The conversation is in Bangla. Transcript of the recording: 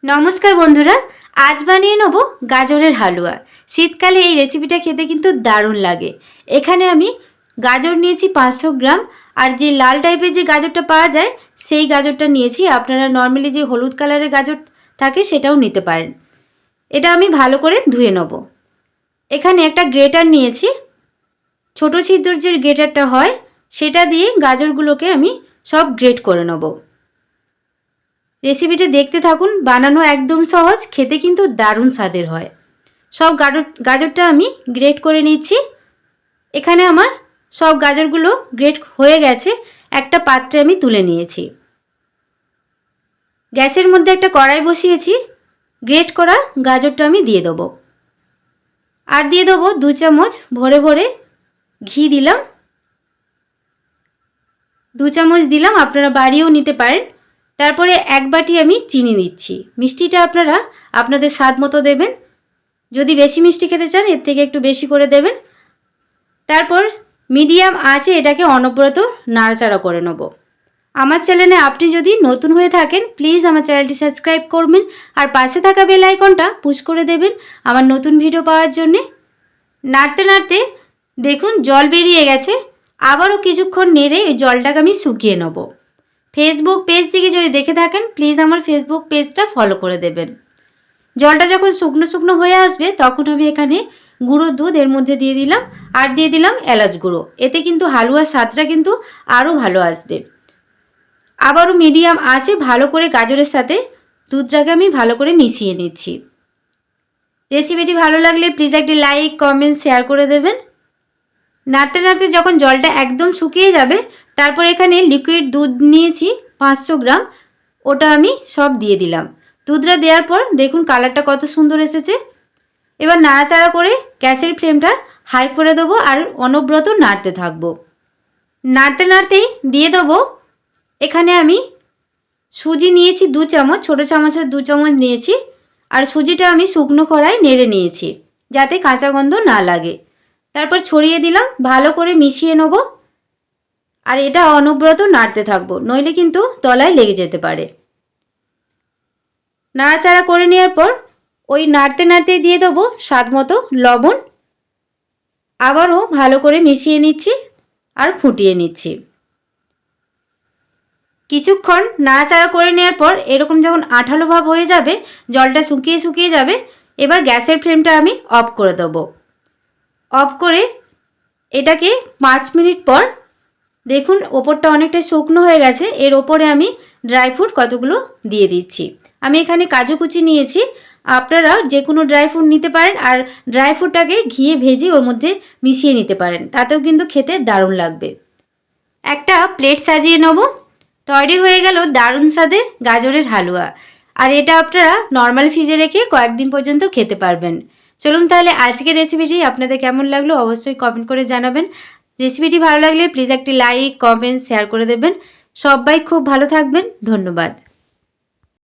নমস্কার বন্ধুরা, আজ বানিয়ে নেব গাজরের হালুয়া। শীতকালে এই রেসিপিটা খেতে কিন্তু দারুণ লাগে। এখানে আমি গাজর নিয়েছি 500 গ্রাম, আর যে লাল টাইপের যে গাজরটা পাওয়া যায় সেই গাজরটা নিয়েছি। আপনারা নর্মালি যে হলুদ কালারের গাজর থাকে সেটাও নিতে পারেন। এটা আমি ভালো করে ধুয়ে নেব। এখানে একটা গ্রেটার নিয়েছি, ছোট ছিদ্র যে গ্রেটারটা হয় সেটা দিয়ে গাজরগুলোকে আমি সব গ্রেট করে নেব। রেসিপিটা দেখতে থাকুন, বানানো একদম সহজ, খেতে কিন্তু দারুণ স্বাদের হয়। সব গাজরটা আমি গ্রেট করে নিচ্ছি। এখানে আমার সব গাজরগুলো গ্রেট হয়ে গেছে, একটা পাত্রে আমি তুলে নিয়েছি। গ্যাসের মধ্যে একটা কড়াই বসিয়েছি, গ্রেট করা গাজরটা আমি দিয়ে দেবো। আর দিয়ে দেবো 2 চামচ ভরে ভরে ঘি দিলাম। 2 চামচ দিলাম, আপনারা বাড়িয়েও নিতে পারেন। তারপরে 1 বাটি আমি চিনি দিচ্ছি। মিষ্টিটা আপনারা আপনাদের স্বাদ মতো দেবেন। যদি বেশি মিষ্টি খেতে চান এর থেকে একটু বেশি করে দেবেন। তারপর মিডিয়াম আঁচে এটাকে অনবরত নাড়াচাড়া করে নেব। আমার চ্যানেলে আপনি যদি নতুন হয়ে থাকেন প্লিজ আমার চ্যানেলটি সাবস্ক্রাইব করবেন, আর পাশে থাকা বেল আইকনটা পুশ করে দেবেন আমার নতুন ভিডিও পাওয়ার জন্যে। নাড়তে নাড়তে দেখুন জল বেরিয়ে গেছে। আবারও কিছুক্ষণ নেড়ে এই জলটাকে আমি শুকিয়ে নেব। ফেসবুক পেজ থেকে যদি দেখে থাকেন প্লিজ আমার ফেসবুক পেজটা ফলো করে দেবেন। জলটা যখন শুকনো শুকনো হয়ে আসবে তখন আমি এখানে গুঁড়ো দুধ এর মধ্যে দিয়ে দিলাম, আর দিয়ে দিলাম এলাচ গুঁড়ো। এতে কিন্তু হালুয়ার স্বাদটা কিন্তু আরও ভালো আসবে। আবারও মিডিয়াম আঁচে ভালো করে গাজরের সাথে দুধটাকে আমি ভালো করে মিশিয়ে নিচ্ছি। রেসিপিটি ভালো লাগলে প্লিজ একটি লাইক কমেন্ট শেয়ার করে দেবেন। নাড়তে নাড়তে যখন জলটা একদম শুকিয়ে যাবে তারপর এখানে লিকুইড দুধ নিয়েছি 500 গ্রাম, ওটা আমি সব দিয়ে দিলাম। দুধটা দেওয়ার পর দেখুন কালারটা কত সুন্দর এসেছে। এবার নাড়াচাড়া করে গ্যাসের ফ্লেমটা হাই করে দেবো আর অনবরত নাড়তে থাকবো। নাড়তে নাড়তেই দিয়ে দেবো এখানে আমি সুজি নিয়েছি 2 চামচ, ছোটো চামচের 2 চামচ নিয়েছি। আর সুজিটা আমি শুকনো কড়ায় নেড়ে নিয়েছি যাতে কাঁচা গন্ধ না লাগে। তারপর ছড়িয়ে দিলাম, ভালো করে মিশিয়ে নেব। আর এটা অনবরত নাড়তে থাকবো, নইলে কিন্তু তলায় লেগে যেতে পারে। নাড়াচাড়া করে নেওয়ার পর ওই নাড়তে নাড়তে দিয়ে দেবো স্বাদ মতো লবণ। আবারও ভালো করে মিশিয়ে নিচ্ছি আর ফুটিয়ে নিচ্ছি। কিছুক্ষণ নাড়াচাড়া করে নেওয়ার পর এরকম যখন আঠালো ভাব হয়ে যাবে, জলটা শুকিয়ে শুকিয়ে যাবে, এবার গ্যাসের ফ্লেমটা আমি অফ করে দেবো। অফ করে এটাকে 5 মিনিট পর দেখুন ওপরটা অনেকটা শুকনো হয়ে গেছে। এর ওপরে আমি ড্রাই ফ্রুট কতগুলো দিয়ে দিচ্ছি। আমি এখানে কাজু কুচি নিয়েছি, আপনারা যে কোনো ড্রাই ফ্রুট নিতে পারেন। আর ড্রাই ফ্রুটটাকে ঘিয়ে ভেজে ওর মধ্যে মিশিয়ে নিতে পারেন, তাতেও কিন্তু খেতে দারুণ লাগবে। একটা প্লেট সাজিয়ে নেব। তৈরি হয়ে গেল দারুণ স্বাদের গাজরের হালুয়া। আর এটা আপনারা নর্মাল ফ্রিজে রেখে কয়েকদিন পর্যন্ত খেতে পারবেন। চলুন তাহলে আজকের রেসিপিটি আপনাদের কেমন লাগলো অবশ্যই কমেন্ট করে জানাবেন। রেসিপিটি ভালো লাগলে প্লিজ একটি লাইক কমেন্ট শেয়ার করে দেবেন। সবাই খুব ভালো থাকবেন, ধন্যবাদ।